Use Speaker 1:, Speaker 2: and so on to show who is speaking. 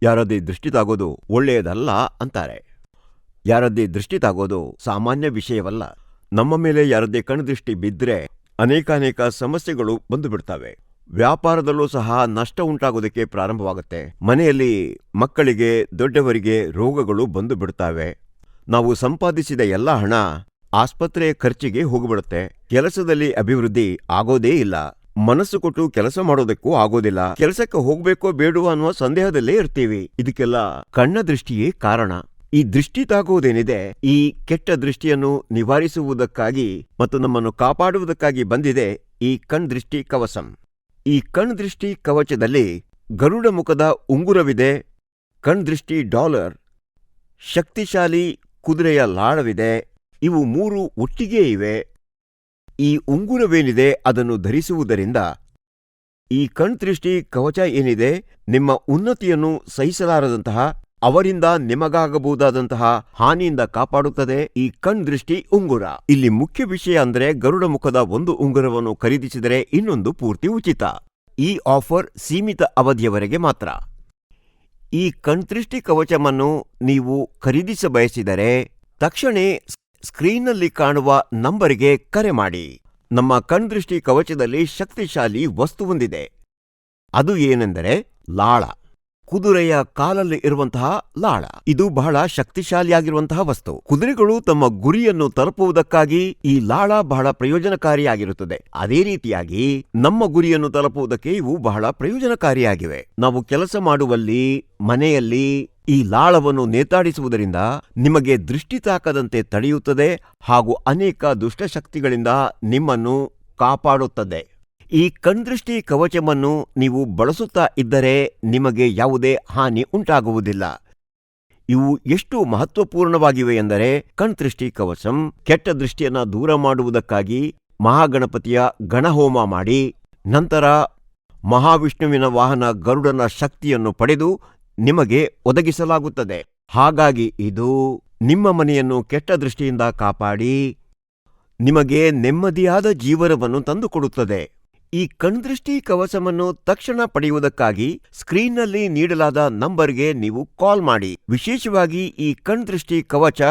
Speaker 1: ಯಾರದೇ ದೃಷ್ಟಿ ತಾಗೋದು ಒಳ್ಳೆಯದಲ್ಲ ಅಂತಾರೆ. ಯಾರದೇ ದೃಷ್ಟಿ ತಾಗೋದು ಸಾಮಾನ್ಯ ವಿಷಯವಲ್ಲ. ನಮ್ಮ ಮೇಲೆ ಯಾರದೇ ಕಣ್ದೃಷ್ಟಿ ಬಿದ್ದರೆ ಅನೇಕಾನೇಕ ಸಮಸ್ಯೆಗಳು ಬಂದು ಬಿಡ್ತವೆ. ವ್ಯಾಪಾರದಲ್ಲೂ ಸಹ ನಷ್ಟ ಉಂಟಾಗೋದಕ್ಕೆ ಪ್ರಾರಂಭವಾಗುತ್ತೆ. ಮನೆಯಲ್ಲಿ ಮಕ್ಕಳಿಗೆ ದೊಡ್ಡವರಿಗೆ ರೋಗಗಳು ಬಂದು ಬಿಡ್ತವೆ. ನಾವು ಸಂಪಾದಿಸಿದ ಎಲ್ಲ ಹಣ ಆಸ್ಪತ್ರೆಯ ಖರ್ಚಿಗೆ ಹೋಗಿಬಿಡುತ್ತೆ. ಕೆಲಸದಲ್ಲಿ ಅಭಿವೃದ್ಧಿ ಆಗೋದೇ ಇಲ್ಲ. ಮನಸ್ಸು ಕೊಟ್ಟು ಕೆಲಸ ಮಾಡೋದಕ್ಕೂ ಆಗೋದಿಲ್ಲ. ಕೆಲಸಕ್ಕೆ ಹೋಗ್ಬೇಕೋ ಬೇಡವೋ ಅನ್ನುವ ಸಂದೇಹದಲ್ಲೇ ಇರ್ತೀವಿ. ಇದಕ್ಕೆಲ್ಲ ಕಣ್ಣ ದೃಷ್ಟಿಯೇ ಕಾರಣ. ಈ ದೃಷ್ಟಿ ತಾಗುವುದೇನಿದೆ, ಈ ಕೆಟ್ಟ ದೃಷ್ಟಿಯನ್ನು ನಿವಾರಿಸುವುದಕ್ಕಾಗಿ ಮತ್ತು ನಮ್ಮನ್ನು ಕಾಪಾಡುವುದಕ್ಕಾಗಿ ಬಂದಿದೆ ಈ ಕಣ್ದೃಷ್ಟಿ ಕವಚಂ. ಈ ಕಣ್ದೃಷ್ಟಿ ಕವಚದಲ್ಲಿ ಗರುಡ ಮುಖದ ಉಂಗುರವಿದೆ, ಕಣ್ದೃಷ್ಟಿ ಡಾಲರ್, ಶಕ್ತಿಶಾಲಿ ಕುದುರೆಯ ಲಾಳವಿದೆ. ಇವು 3 ಒಟ್ಟಿಗೇ ಇವೆ. ಈ ಉಂಗುರವೇನಿದೆ ಅದನ್ನು ಧರಿಸುವುದರಿಂದ ಈ ಕಣ್ದೃಷ್ಟಿ ಕವಚ ಏನಿದೆ ನಿಮ್ಮ ಉನ್ನತಿಯನ್ನು ಸಹಿಸಲಾರದಂತಹ, ಅವರಿಂದ ನಿಮಗಾಗಬಹುದಾದಂತಹ ಹಾನಿಯಿಂದ ಕಾಪಾಡುತ್ತದೆ ಈ ಕಣ್ದೃಷ್ಟಿ ಉಂಗುರ. ಇಲ್ಲಿ ಮುಖ್ಯ ವಿಷಯ ಅಂದ್ರೆ ಗರುಡ ಮುಖದ ಒಂದು ಉಂಗುರವನ್ನು ಖರೀದಿಸಿದರೆ ಇನ್ನೊಂದು ಪೂರ್ತಿ ಉಚಿತ. ಈ ಆಫರ್ ಸೀಮಿತ ಅವಧಿಯವರೆಗೆ ಮಾತ್ರ. ಈ ಕಣ್ದೃಷ್ಟಿ ಕವಚವನ್ನು ನೀವು ಖರೀದಿಸ ಬಯಸಿದರೆ ತಕ್ಷಣ ಸ್ಕ್ರೀನ್ನಲ್ಲಿ ಕಾಣುವ ನಂಬರಿಗೆ ಕರೆ ಮಾಡಿ. ನಮ್ಮ ಕಣ್ದೃಷ್ಟಿ ಕವಚದಲ್ಲಿ ಶಕ್ತಿಶಾಲಿ ವಸ್ತು ಹೊಂದಿದೆ. ಅದು ಏನೆಂದರೆ ಲಾಳ. ಕುದುರೆಯ ಕಾಲಲ್ಲಿ ಇರುವಂತಹ ಲಾಳ. ಇದು ಬಹಳ ಶಕ್ತಿಶಾಲಿಯಾಗಿರುವಂತಹ ವಸ್ತು. ಕುದುರೆಗಳು ತಮ್ಮ ಗುರಿಯನ್ನು ತಲುಪುವುದಕ್ಕಾಗಿ ಈ ಲಾಳ ಬಹಳ ಪ್ರಯೋಜನಕಾರಿಯಾಗಿರುತ್ತದೆ. ಅದೇ ರೀತಿಯಾಗಿ ನಮ್ಮ ಗುರಿಯನ್ನು ತಲುಪುವುದಕ್ಕೆ ಇವು ಬಹಳ ಪ್ರಯೋಜನಕಾರಿಯಾಗಿವೆ. ನಾವು ಕೆಲಸ ಮಾಡುವಲ್ಲಿ, ಮನೆಯಲ್ಲಿ ಈ ಲಾಳವನ್ನು ನೇತಾಡಿಸುವುದರಿಂದ ನಿಮಗೆ ದೃಷ್ಟಿ ತಾಕದಂತೆ ತಡೆಯುತ್ತದೆ ಹಾಗೂ ಅನೇಕ ದುಷ್ಟಶಕ್ತಿಗಳಿಂದ ನಿಮ್ಮನ್ನು ಕಾಪಾಡುತ್ತದೆ. ಈ ಕಣ್ದೃಷ್ಟಿ ಕವಚವನ್ನು ನೀವು ಬಳಸುತ್ತಾ ಇದ್ದರೆ ನಿಮಗೆ ಯಾವುದೇ ಹಾನಿ ಉಂಟಾಗುವುದಿಲ್ಲ. ಇವು ಎಷ್ಟು ಮಹತ್ವಪೂರ್ಣವಾಗಿವೆ ಎಂದರೆ, ಕಣ್ದೃಷ್ಟಿ ಕವಚಂ ಕೆಟ್ಟ ದೃಷ್ಟಿಯನ್ನ ದೂರ ಮಾಡುವುದಕ್ಕಾಗಿ ಮಹಾಗಣಪತಿಯ ಗಣಹೋಮ ಮಾಡಿ ನಂತರ ಮಹಾವಿಷ್ಣುವಿನ ವಾಹನ ಗರುಡನ ಶಕ್ತಿಯನ್ನು ಪಡೆದು ನಿಮಗೆ ಒದಗಿಸಲಾಗುತ್ತದೆ. ಹಾಗಾಗಿ ಇದು ನಿಮ್ಮ ಮನೆಯನ್ನು ಕೆಟ್ಟ ದೃಷ್ಟಿಯಿಂದ ಕಾಪಾಡಿ ನಿಮಗೆ ನೆಮ್ಮದಿಯಾದ ಜೀವನವನ್ನು ತಂದುಕೊಡುತ್ತದೆ. ಈ ಕಣ್ದೃಷ್ಟಿ ಕವಚವನ್ನು ತಕ್ಷಣ ಪಡೆಯುವುದಕ್ಕಾಗಿ ಸ್ಕ್ರೀನ್ನಲ್ಲಿ ನೀಡಲಾದ ನಂಬರ್ಗೆ ನೀವು ಕಾಲ್ ಮಾಡಿ. ವಿಶೇಷವಾಗಿ ಈ ಕಣ್ದೃಷ್ಟಿ ಕವಚ